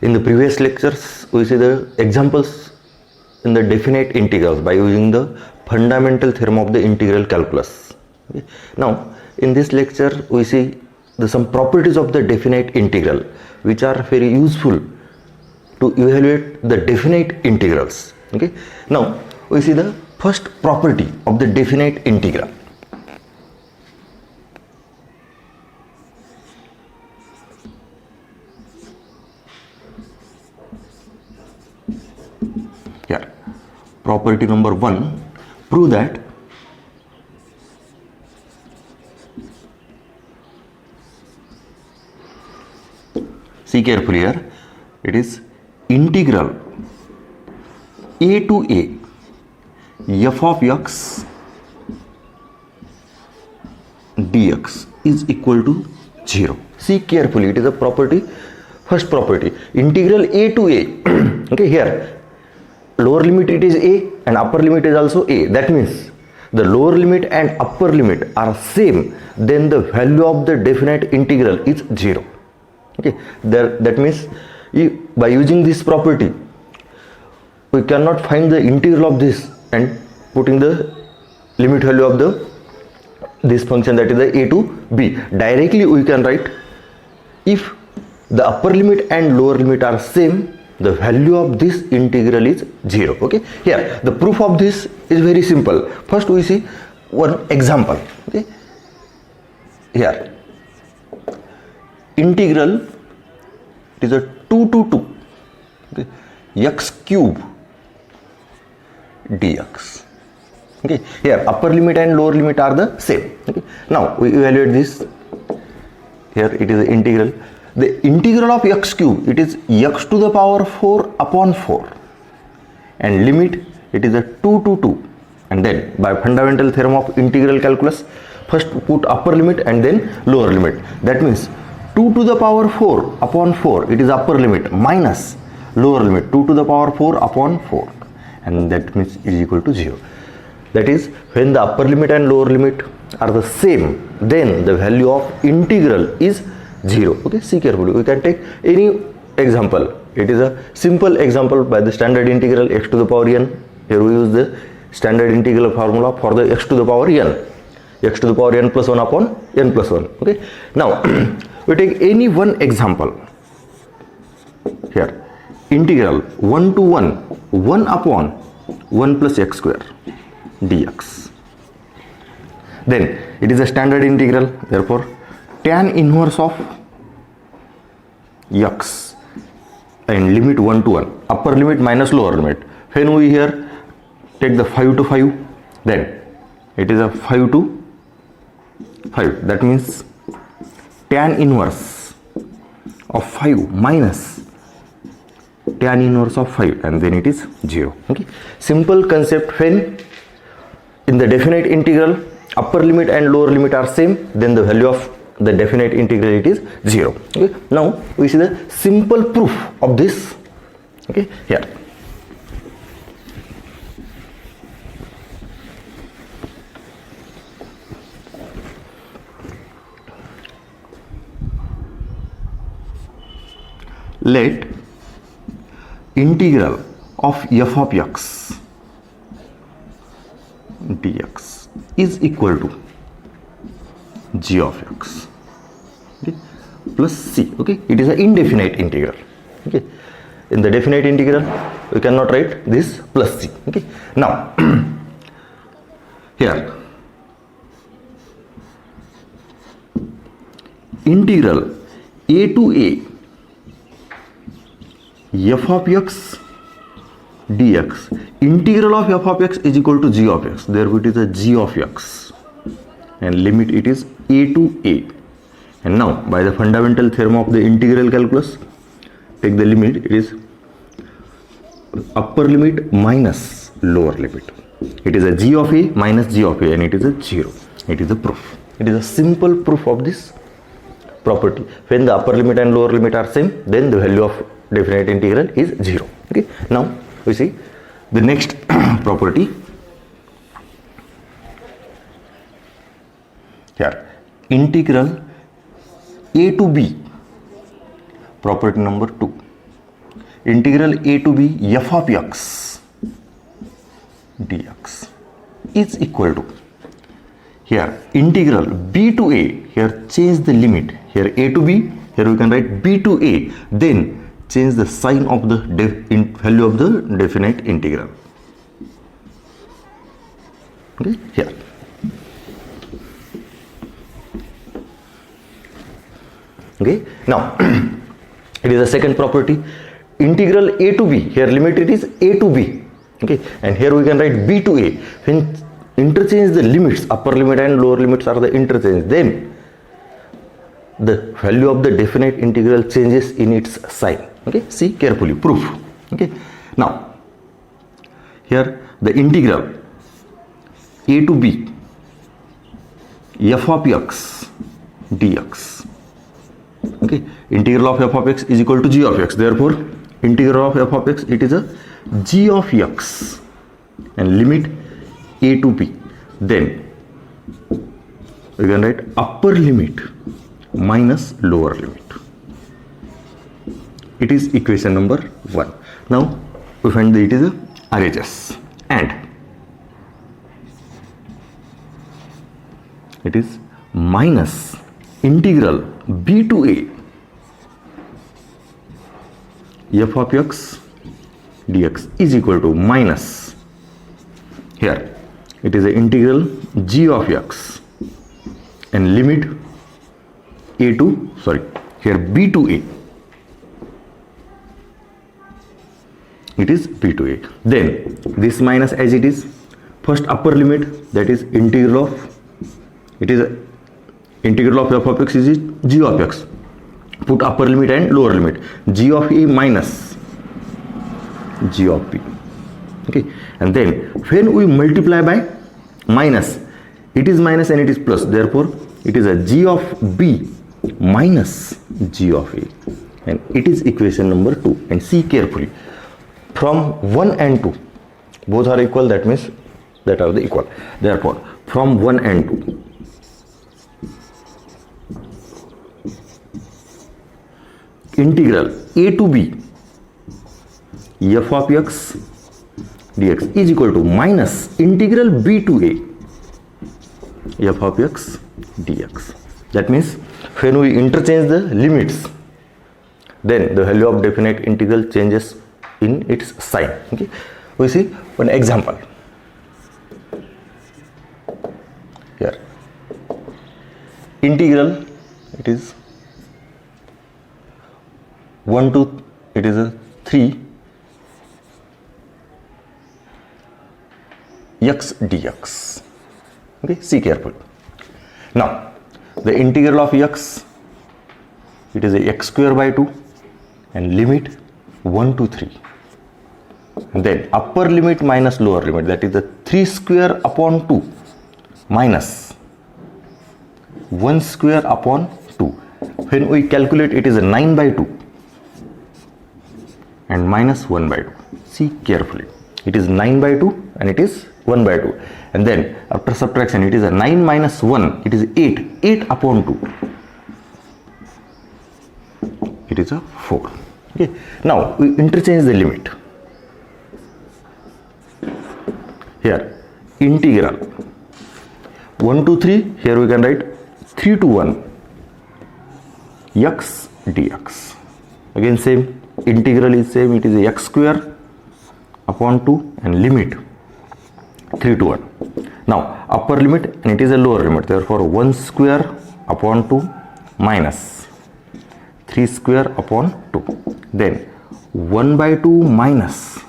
In the previous lectures, we see the examples in the definite integrals by using the fundamental theorem of the integral calculus. Okay. Now, in this lecture, we see some properties of the definite integral which are very useful to evaluate the definite integrals. Okay. Now, we see the first property of the definite integral. Here, property number 1, prove that see carefully here, it is integral a to a f of x dx is equal to 0. See carefully, it is a property, first property, integral a to a. Okay, here lower limit it is a and upper limit is also a. That means the lower limit and upper limit are same, then the value of the definite integral is 0. Okay, that means by using this property we cannot find the integral of this and putting the limit value of this function, that is the a to b. Directly we can write, if the upper limit and lower limit are same, the value of this integral is 0. Okay, here the proof of this is very simple. First we see one example. Okay, here integral, it is a 2 to 2, okay, x cube dx. Okay, here upper limit and lower limit are the same. Okay, now we evaluate this. Here it is the integral. The integral of x cube, it is x to the power 4 upon 4, and limit it is a 2 to 2. And then by fundamental theorem of integral calculus, first put upper limit and then lower limit. That means 2 to the power 4 upon 4, it is upper limit, minus lower limit 2 to the power 4 upon 4, and that means is equal to 0. That is, when the upper limit and lower limit are the same, then the value of integral is 0. Okay, see carefully, we can take any example. It is a simple example by the standard integral x to the power n. Here we use the standard integral formula for the x to the power n, x to the power n plus 1 upon n plus 1. Okay, now we take any one example. Here integral 1 to 1, 1 upon 1 plus x square dx. Then it is a standard integral, therefore tan inverse of x and limit 1 to 1, upper limit minus lower limit. When we here take the 5 to 5, then it is a 5 to 5. That means tan inverse of 5 minus tan inverse of 5, and then it is 0. Okay, simple concept. When in the definite integral upper limit and lower limit are same, then the value of the definite integral it is 0. Okay, now we see the simple proof of this. Okay, here let integral of f of x dx is equal to g of x, okay, plus c. Okay, it is an indefinite integral. Okay, in the definite integral we cannot write this plus c. Okay, now here integral a to a f of x dx, integral of f of x is equal to g of x, therefore it is a g of x, and limit it is a to a. And now by the fundamental theorem of the integral calculus, take the limit, it is upper limit minus lower limit, it is a g of a minus g of a, and it is a 0. It is a proof. It is a simple proof of this property. When the upper limit and lower limit are same, then the value of definite integral is 0. Okay, now we see the next property. Here integral a to b, property number 2. integral a to b f of x dx is equal to, here integral b to a, here change the limit, here a to b, here we can write b to a, then change the sign of the value of the definite integral. Okay, here. Okay, now it is the second property, integral a to b, here limit it is a to b. Okay, and here we can write b to a. When interchange the limits, upper limit and lower limits are the interchange, then the value of the definite integral changes in its sign. Okay, see carefully, proof. Okay, now here the integral a to b f of x dx. Okay, integral of f of x is equal to g of x, therefore integral of f of x, it is a g of x, and limit a to b, then we can write upper limit minus lower limit. It is equation number 1. Now we find that it is a RHS, and it is minus integral b to a f of x dx is equal to minus, here it is the integral g of x and limit a to, sorry, here b to a, it is b to a, then this minus as it is, first upper limit, that is integral of, it is a integral of f of x is g of x, put upper limit and lower limit, g of a minus g of b. Okay, and then when we multiply by minus, it is minus and it is plus, therefore it is a g of b minus g of a, and it is equation number 2. And see carefully, from 1 and 2 both are equal, that means that are the equal, therefore from 1 and 2 integral a to b f of x dx is equal to minus integral b to a f of x dx. That means when we interchange the limits, then the value of definite integral changes in its sign. Okay, we see one example here. Integral, it is 1 to, it is a 3 x dx. Okay, see carefully. Now the integral of x, it is a x square by 2 and limit 1 to 3, and then upper limit minus lower limit, that is the 3 square upon 2 minus 1 square upon 2. When we calculate, it is a 9 by 2 and minus 1 by 2. See carefully, it is 9 by 2 and it is 1 by 2, and then after subtraction, it is a 9 minus 1, it is 8 upon 2, it is a 4. Okay, now we interchange the limit. Here integral 1 to 3, here we can write 3 to 1 x dx. Again same, integral is same, it is a x square upon 2 and limit 3 to 1. Now upper limit and it is a lower limit, therefore 1 square upon 2 minus 3 square upon 2, then 1 by 2 minus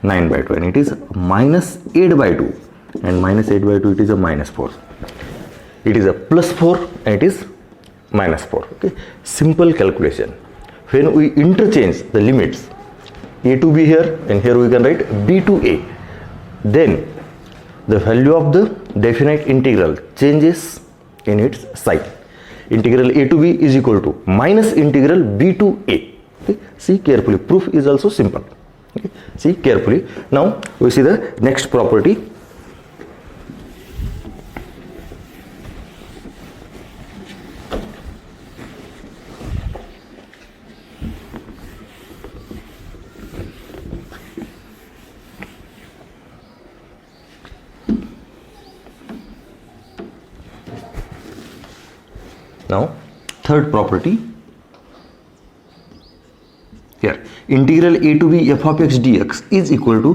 9 by 2, and it is minus 8 by 2, and minus 8 by 2, it is a minus 4. It is a plus 4 and it is minus 4. Okay, simple calculation. When we interchange the limits a to b here, and here we can write b to a, then the value of the definite integral changes in its sign. Integral a to b is equal to minus integral b to a. Okay, see carefully, proof is also simple. Okay, see carefully. Now we see the next property. Now third property, here integral a to b f of x dx is equal to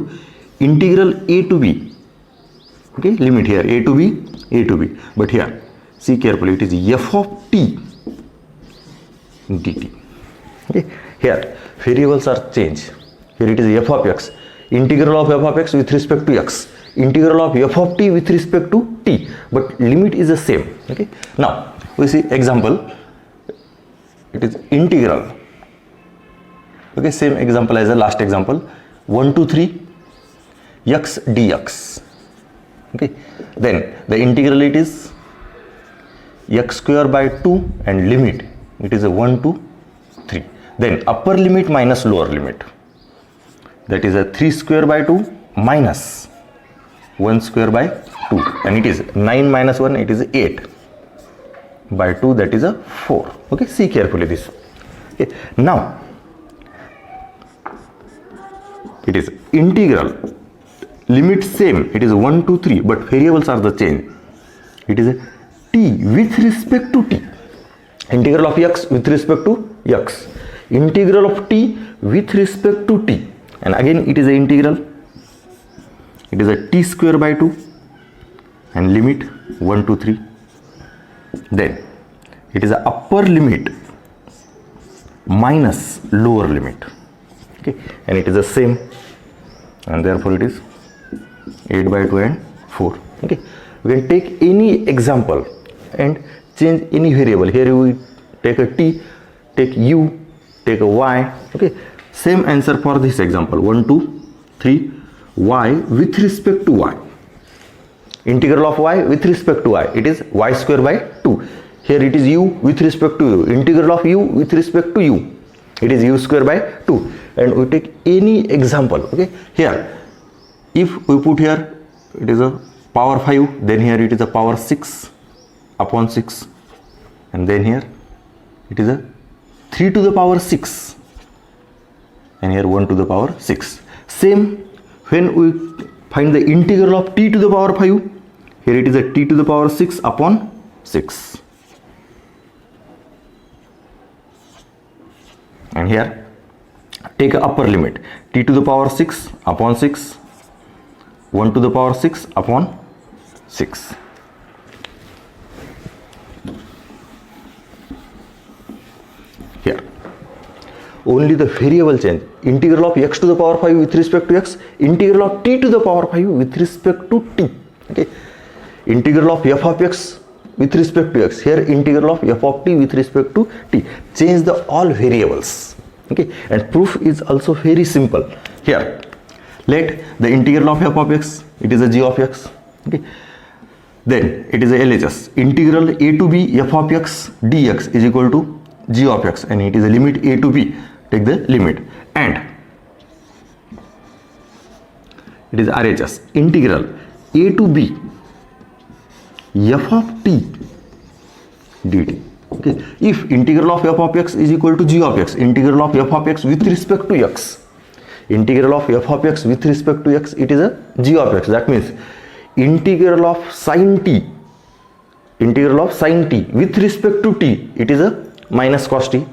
integral a to b, okay, limit here a to b, but here see carefully, it is f of t dt. Okay, here variables are changed. Here it is f of x, integral of f of x with respect to x, integral of f of t with respect to t, but limit is the same. Okay, now we see example, it is integral, okay, same example as the last example, 1 to 3 x dx. Okay, then the integral it is x square by 2 and limit it is a 1 to 3, then upper limit minus lower limit, that is a 3 square by 2 minus 1 square by 2, and it is 9 minus 1, it is 8 by 2, that is a 4. Okay, see carefully this. Okay, now it is integral, limit same, it is 1 to 3, but variables are the change. It is a t with respect to t, integral of x with respect to x, integral of t with respect to t, and again it is a integral, it is a t square by 2 and limit 1 to 3, then it is a upper limit minus lower limit. Okay, and it is the same, and therefore it is 8 by 2 and 4. Okay, we can take any example and change any variable. Here we take a t, take u, take a y. Okay, same answer for this example, 1 2 3 y with respect to y, integral of y with respect to y, it is y square by 2. Here it is u with respect to u, integral of u with respect to u, it is u square by 2, and we take any example. Okay, here if we put here it is a power 5, then here it is a power 6 upon 6, and then here it is a 3 to the power 6, and here 1 to the power 6. Same when we find the integral of t to the power 5, here it is a t to the power 6 upon 6, and here take a upper limit, t to the power 6 upon 6, 1 to the power 6 upon 6. Here only the variable change, integral of x to the power 5 with respect to x, integral of t to the power 5 with respect to t. Okay, integral of f of x with respect to x, here integral of f of t with respect to t, change the all variables. Okay, and proof is also very simple. Here let the integral of f of x, it is a g of x. Okay, then it is a LHS, integral a to b f of x dx is equal to g of x, and it is a limit a to b, take the limit, and it is RHS, integral a to b f of t dt. Okay, if integral of f of x is equal to g of x, integral of f of x with respect to x, integral of f of x with respect to x, it is a g of x, that means integral of sin t, integral of sin t with respect to t, it is a minus cos t,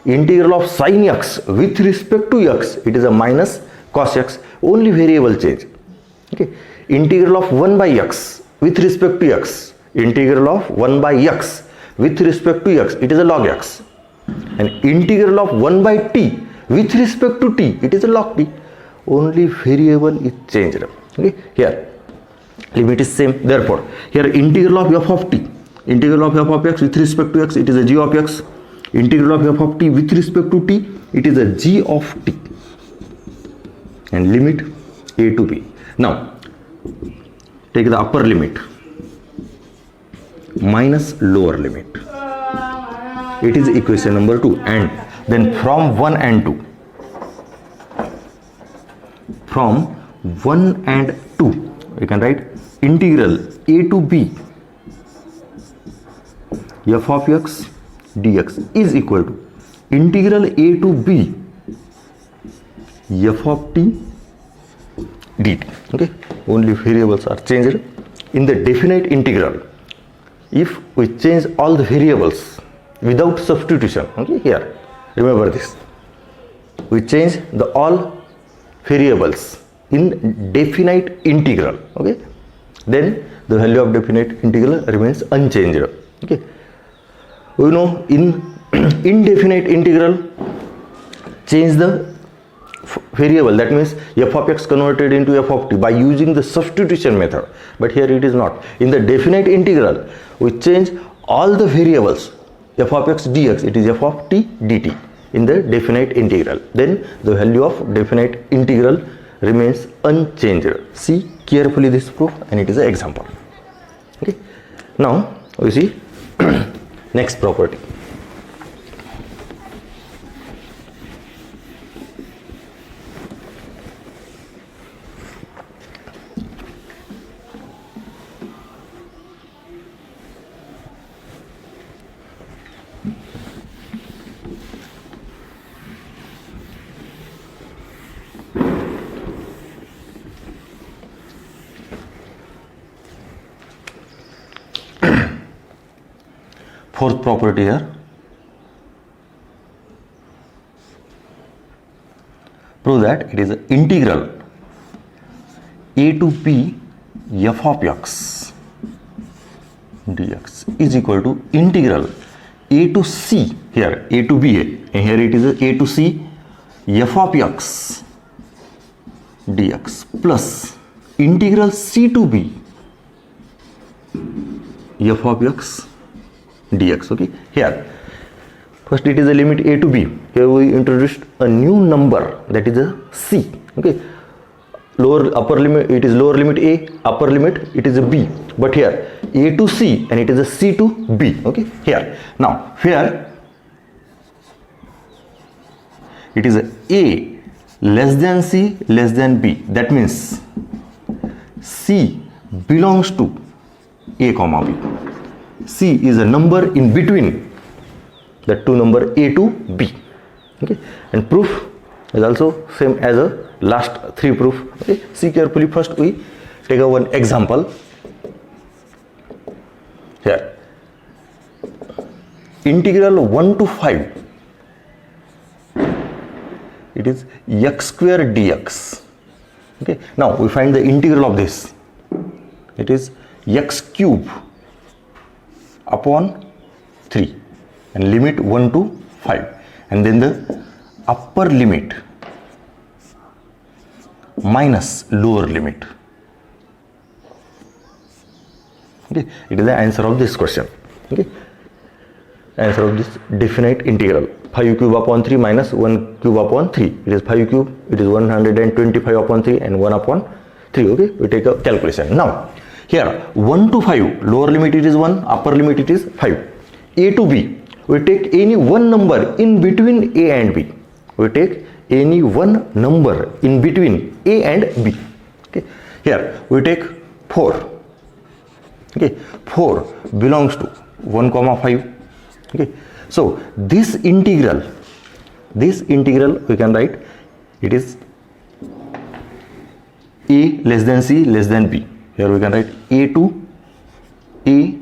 integral of sin x with respect to x, it is a minus cos x, only variable change. Okay, integral of 1 by x with respect to x, integral of 1 by x with respect to x, it is a log x, and integral of 1 by t with respect to t, it is a log t, only variable is changed. Okay, here limit is same, therefore here integral of f of t, integral of f of x with respect to x, it is a g of x, integral of f of t with respect to t, it is a g of t, and limit a to b. Now take the upper limit minus lower limit, it is equation number 2, and then from 1 and 2, from 1 and 2 we can write integral a to b f of x dx is equal to integral a to b f of t dt. Okay, only variables are changed. In the definite integral, if we change all the variables, without substitution. Okay, here remember this, we change the all variables in definite integral. Okay, then the value of definite integral remains unchanged. Okay, we know in indefinite integral, change the variable, that means f of x converted into f of t by using the substitution method, but here it is not. In the definite integral, we change all the variables, f of x dx, it is f of t dt in the definite integral, then the value of definite integral remains unchanged. See carefully this proof, and it is an example. Okay, now we see next property. Fourth property here, prove that it is an integral a to b f of x dx is equal to integral a to c, here a to b, and here it is a to c f of x dx plus integral c to b f of x dx. Okay, here first it is a limit a to b, here we introduced a new number, that is a c. Okay, upper limit, it is lower limit a, upper limit it is a b, but here a to c and it is a c to b. Okay, here now here it is a less than c less than b, that means c belongs to a comma b. C is a number in between the two number a to b. Okay, and proof is also same as a last three proof. Okay, see carefully. First we take a one example. Here integral 1 to 5, it is x square dx. Okay, now we find the integral of this, it is x cube upon 3 and limit 1 to 5, and then the upper limit minus lower limit. Okay, it is the answer of this question. Okay, answer of this definite integral, 5 cube upon 3 minus 1 cube upon 3, it is 5 cube, it is 125 upon 3 and 1 upon 3. Okay, we take a calculation. Now here 1 to 5, lower limit it is 1, upper limit it is 5. A to b, we take any one number in between a and b, we take any one number in between a and b. Okay, here we take 4. Okay, 4 belongs to 1 comma 5. Okay, so this integral we can write, it is a less than c less than b. Here we can write a to a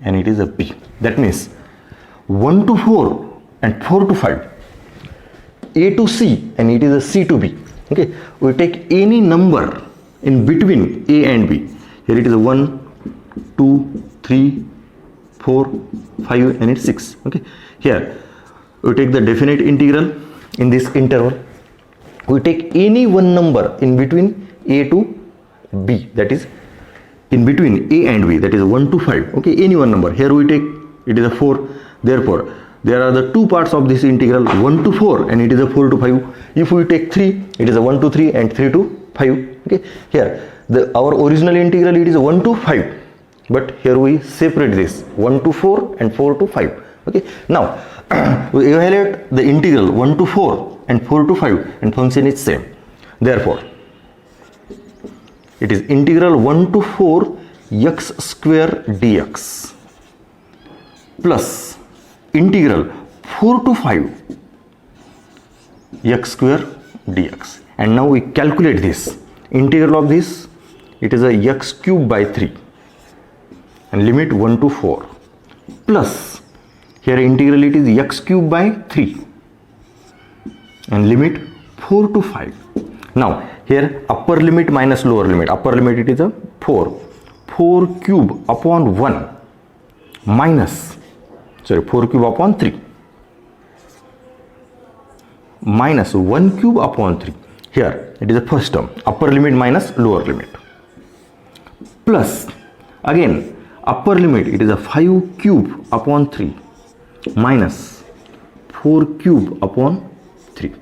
and it is a b. That means 1 to 4 and 4 to 5, a to c and it is a c to b. Okay, we take any number in between a and b. Here it is a 1, 2, 3, 4, 5 and it's 6. Okay, here we take the definite integral in this interval. We take any one number in between a to b, that is in between a and b, that is 1 to 5. Okay, any one number. Here we take, it is a 4, therefore there are the two parts of this integral, 1 to 4 and it is a 4 to 5. If we take 3, it is a 1 to 3 and 3 to 5. Okay, here our original integral, it is 1 to 5, but here we separate this 1 to 4 and 4 to 5. Okay, now we evaluate the integral 1 to 4 and 4 to 5 and function is same. Therefore it is integral 1 to 4 x square dx plus integral 4 to 5 x square dx. And now we calculate this integral of this, it is a x cube by 3 and limit 1 to 4 plus Here integral it is x cube by 3 and limit 4 to 5. Now here upper limit minus lower limit. Upper limit it is a 4 cube upon 1 minus 4 cube upon 3 minus 1 cube upon 3. Here it is the first term, upper limit minus lower limit, plus again upper limit it is a 5 cube upon 3 minus 4 cube upon 3.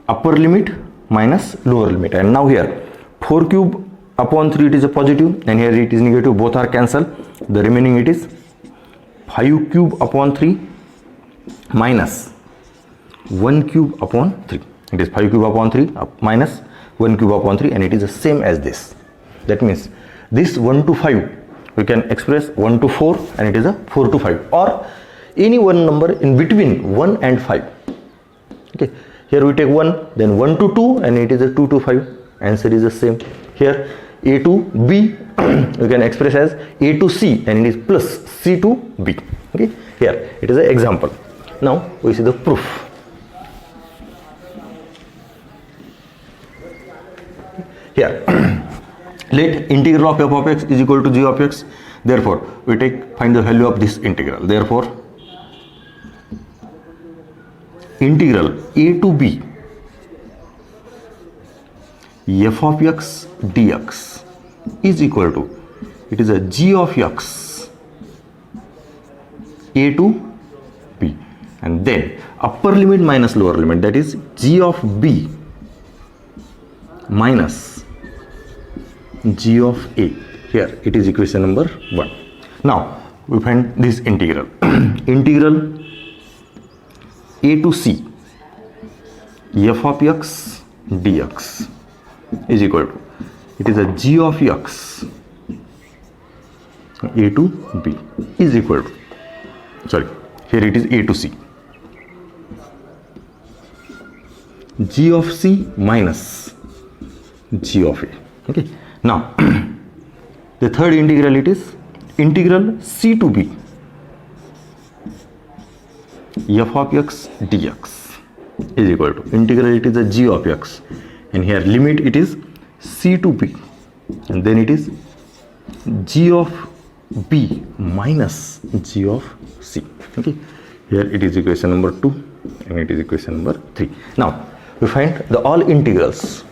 Upper limit minus lower limit, and now here 4 cube upon 3 it is a positive and here it is negative, both are cancelled. The remaining it is 5 cube upon 3 minus 1 cube upon 3. It is 5 cube upon 3 minus 1 cube upon 3, and it is the same as this. That means this 1 to 5 we can express 1 to 4 and it is a 4 to 5, or any one number in between 1 and 5. Okay, here we take 1, then 1 to 2 and it is a 2 to 5. Answer is the same. Here a to b we can express as a to c and it is plus c to b. Okay, here it is an example. Now we see the proof. Here let integral of f of x is equal to g of x. Therefore we find the value of this integral. Therefore integral a to b f of x dx is equal to, it is a g of x a to b, and then upper limit minus lower limit, that is g of b minus g of a. Here it is equation number 1. Now we find this integral. Integral a to c f of x dx is equal to, it is a g of x a to b is equal to, here it is a to c, g of c minus g of a. Okay, now the third integral, it is integral c to b f of x dx is equal to, integral it is a g of x and here limit it is c to b, and then it is g of b minus g of c. Okay, here it is equation number 2 and it is equation number 3. Now we find the all integrals.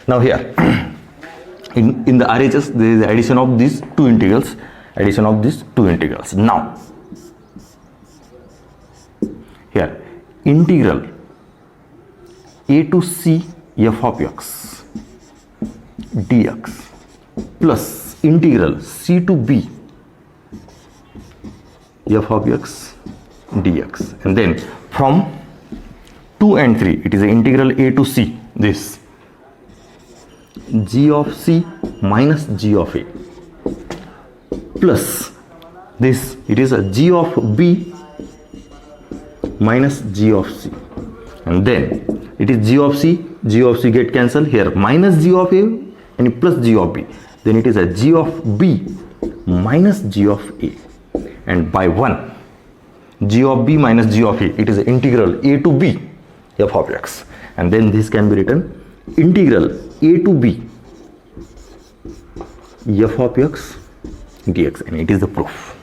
Now here in the RHS there is the addition of these two integrals, Now here integral a to c f of x dx plus integral c to b f of x dx, and then from 2 and 3 it is a integral a to c, this g of c minus g of a, plus this it is a g of b minus g of c, and then it is g of c get cancelled, here minus g of a and plus g of b, then it is a g of b minus g of a, and by 1 g of b minus g of a, it is integral a to b f of x, and then this can be written integral a to b f of x dx, and it is the proof.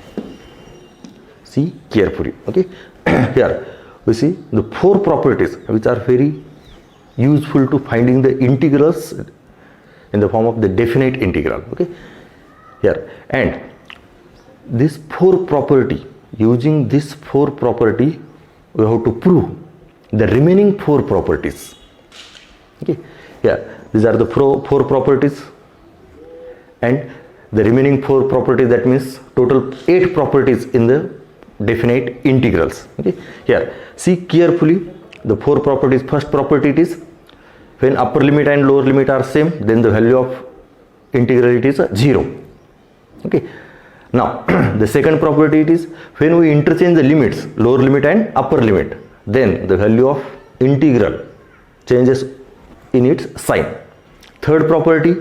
See carefully. Okay, here we see the 4 properties which are very useful to finding the integrals in the form of the definite integral. Okay, here, and this 4 property, using this 4 property we have to prove the remaining 4 properties. Okay, yeah, these are the 4 properties and the remaining 4 properties, that means total 8 properties in the definite integrals. Okay, here see carefully the 4 properties. First property it is when upper limit and lower limit are same, then the value of integral it is 0. Okay, now the second property it is when we interchange the limits, lower limit and upper limit, then the value of integral changes in its sign. Third property,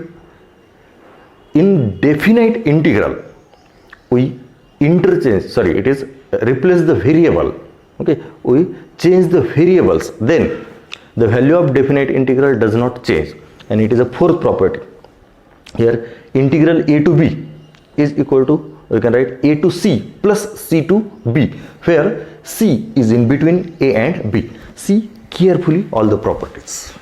in definite integral we it is replace the variable. Okay, we change the variables, then the value of definite integral does not change, and it is a fourth property. Here integral a to b is equal to, we can write a to c plus c to b, where c is in between a and b. See carefully all the properties.